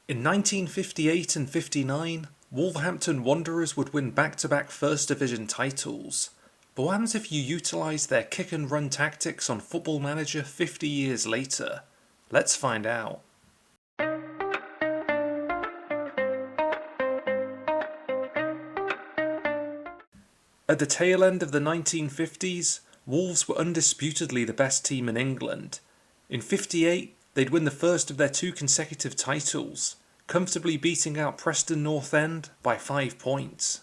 In 1958 and 59, Wolverhampton Wanderers would win back-to-back First Division titles. But what happens if you utilise their kick and run tactics on Football Manager 50 years later? Let's find out. At the tail end of the 1950s, Wolves were undisputedly the best team in England. In 58, they'd win the first of their 2 consecutive titles, comfortably beating out Preston North End by 5 points.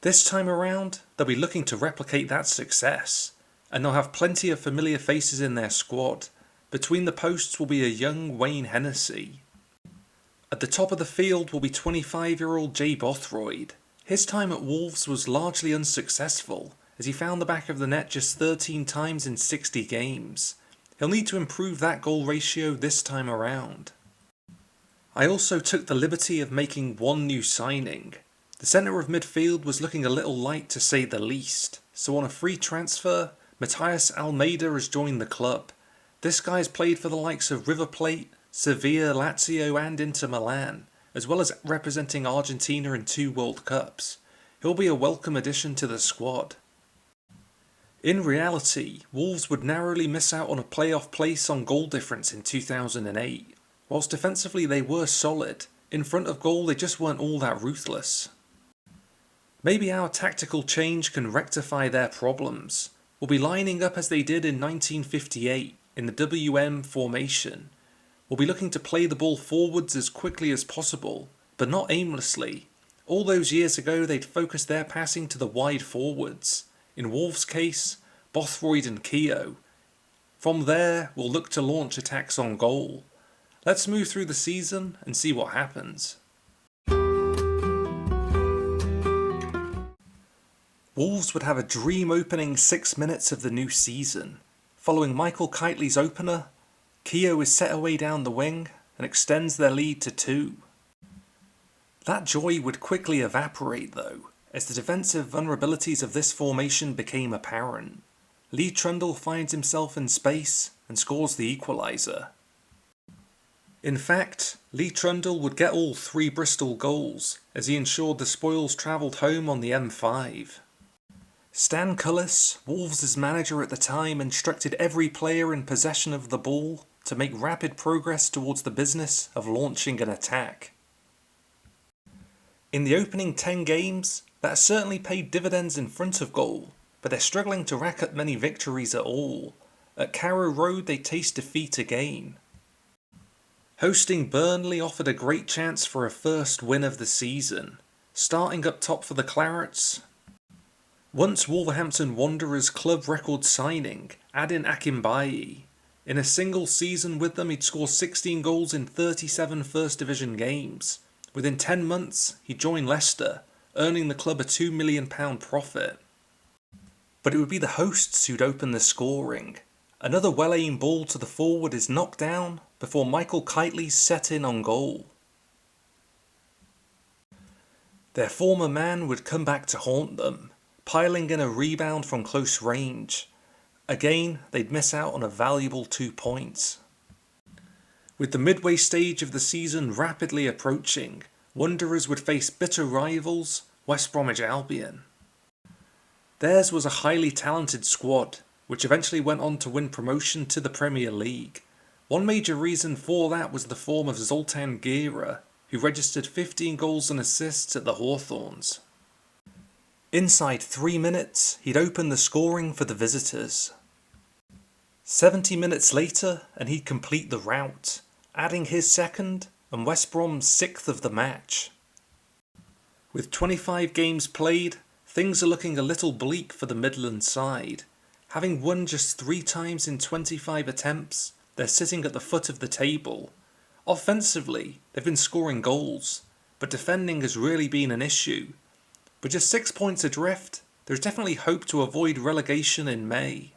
This time around, they'll be looking to replicate that success, and they'll have plenty of familiar faces in their squad. Between the posts will be a young Wayne Hennessy. At the top of the field will be 25-year-old Jay Bothroyd. His time at Wolves was largely unsuccessful, as he found the back of the net just 13 times in 60 games. He'll need to improve that goal ratio this time around. I also took the liberty of making one new signing. The centre of midfield was looking a little light to say the least, so on a free transfer, Matías Almeida has joined the club. This guy's played for the likes of River Plate, Sevilla, Lazio and Inter Milan, as well as representing Argentina in 2 World Cups. He'll be a welcome addition to the squad. In reality, Wolves would narrowly miss out on a playoff place on goal difference in 2008. Whilst defensively they were solid, in front of goal they just weren't all that ruthless. Maybe our tactical change can rectify their problems. We'll be lining up as they did in 1958 in the WM formation. We'll be looking to play the ball forwards as quickly as possible, but not aimlessly. All those years ago they'd focused their passing to the wide forwards. In Wolves' case, Bothroyd and Keogh. From there, we'll look to launch attacks on goal. Let's move through the season and see what happens. Wolves would have a dream opening 6 minutes of the new season. Following Michael Kitely's opener, Keogh is set away down the wing and extends their lead to 2. That joy would quickly evaporate though, as the defensive vulnerabilities of this formation became apparent. Lee Trundle finds himself in space and scores the equaliser. In fact, Lee Trundle would get all 3 Bristol goals, as he ensured the spoils travelled home on the M5. Stan Cullis, Wolves' manager at the time, instructed every player in possession of the ball to make rapid progress towards the business of launching an attack. In the opening 10 games, that certainly paid dividends in front of goal, but they're struggling to rack up many victories at all. At Carrow Road they taste defeat again. Hosting Burnley offered a great chance for a first win of the season. Starting up top for the Clarets, once Wolverhampton Wanderers club record signing, Adin Akinbaye. In a single season with them he'd score 16 goals in 37 First Division games. Within 10 months he joined Leicester, earning the club a £2 million profit. But it would be the hosts who'd open the scoring. Another well-aimed ball to the forward is knocked down before Michael Kitely's set in on goal. Their former man would come back to haunt them, piling in a rebound from close range. Again, they'd miss out on a valuable 2 points. With the midway stage of the season rapidly approaching, Wanderers would face bitter rivals, West Bromwich Albion. Theirs was a highly talented squad, which eventually went on to win promotion to the Premier League. One major reason for that was the form of Zoltan Gera, who registered 15 goals and assists at the Hawthorns. Inside 3 minutes, he'd open the scoring for the visitors. 70 minutes later, and he'd complete the rout, adding his second and West Brom's 6th of the match. With 25 games played, things are looking a little bleak for the Midland side. Having won just 3 times in 25 attempts, they're sitting at the foot of the table. Offensively, they've been scoring goals, but defending has really been an issue. With just 6 points adrift, there's definitely hope to avoid relegation in May.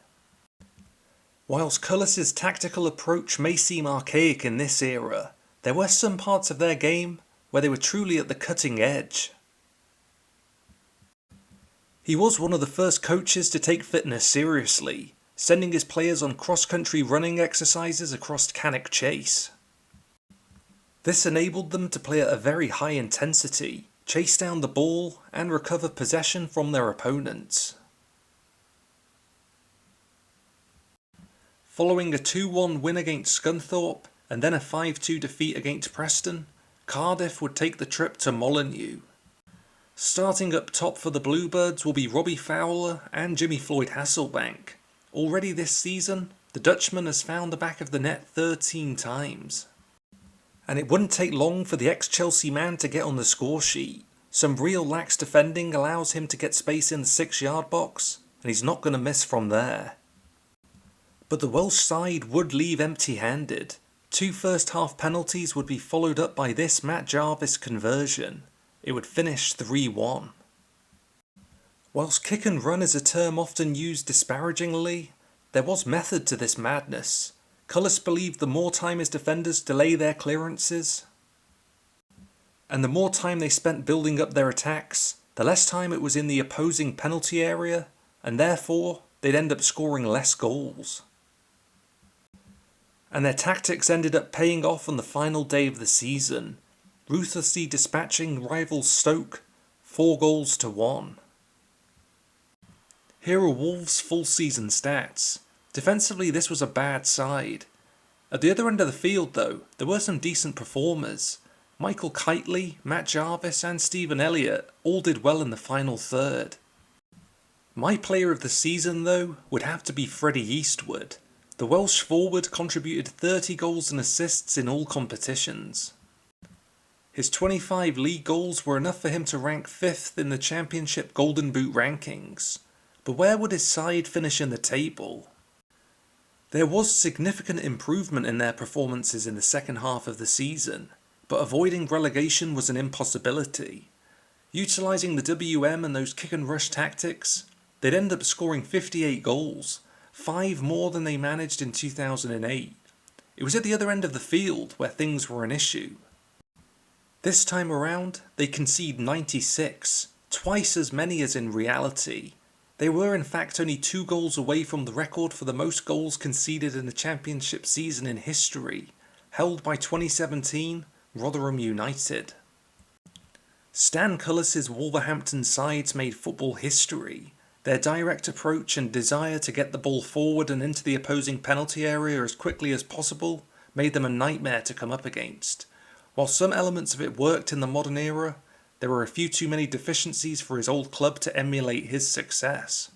Whilst Cullis' tactical approach may seem archaic in this era, there were some parts of their game where they were truly at the cutting edge. He was one of the first coaches to take fitness seriously, sending his players on cross-country running exercises across Cannock Chase. This enabled them to play at a very high intensity, chase down the ball, and recover possession from their opponents. Following a 2-1 win against Scunthorpe and then a 5-2 defeat against Preston, Cardiff would take the trip to Molineux. Starting up top for the Bluebirds will be Robbie Fowler and Jimmy Floyd Hasselbank. Already this season, the Dutchman has found the back of the net 13 times. And it wouldn't take long for the ex-Chelsea man to get on the score sheet. Some real lax defending allows him to get space in the 6-yard box, and he's not going to miss from there. But the Welsh side would leave empty-handed. 2 first-half penalties would be followed up by this Matt Jarvis conversion. It would finish 3-1. Whilst kick and run is a term often used disparagingly, there was method to this madness. Cullis believed the more time his defenders delay their clearances, and the more time they spent building up their attacks, the less time it was in the opposing penalty area, and therefore they'd end up scoring less goals. And their tactics ended up paying off on the final day of the season, ruthlessly dispatching rivals Stoke 4-1. Here are Wolves' full season stats. Defensively, this was a bad side. At the other end of the field though, there were some decent performers. Michael Kitely, Matt Jarvis and Stephen Elliott all did well in the final third. My player of the season though would have to be Freddie Eastwood. The Welsh forward contributed 30 goals and assists in all competitions. His 25 league goals were enough for him to rank 5th in the Championship Golden Boot rankings. But where would his side finish in the table? There was significant improvement in their performances in the second half of the season, but avoiding relegation was an impossibility. Utilising the WM and those kick and rush tactics, they'd end up scoring 58 goals, 5 more than they managed in 2008. It was at the other end of the field where things were an issue. This time around, they concede 96, twice as many as in reality. They were in fact only 2 goals away from the record for the most goals conceded in a championship season in history, held by 2017 Rotherham United. Stan Cullis' Wolverhampton sides made football history. Their direct approach and desire to get the ball forward and into the opposing penalty area as quickly as possible made them a nightmare to come up against. While some elements of it worked in the modern era, there were a few too many deficiencies for his old club to emulate his success.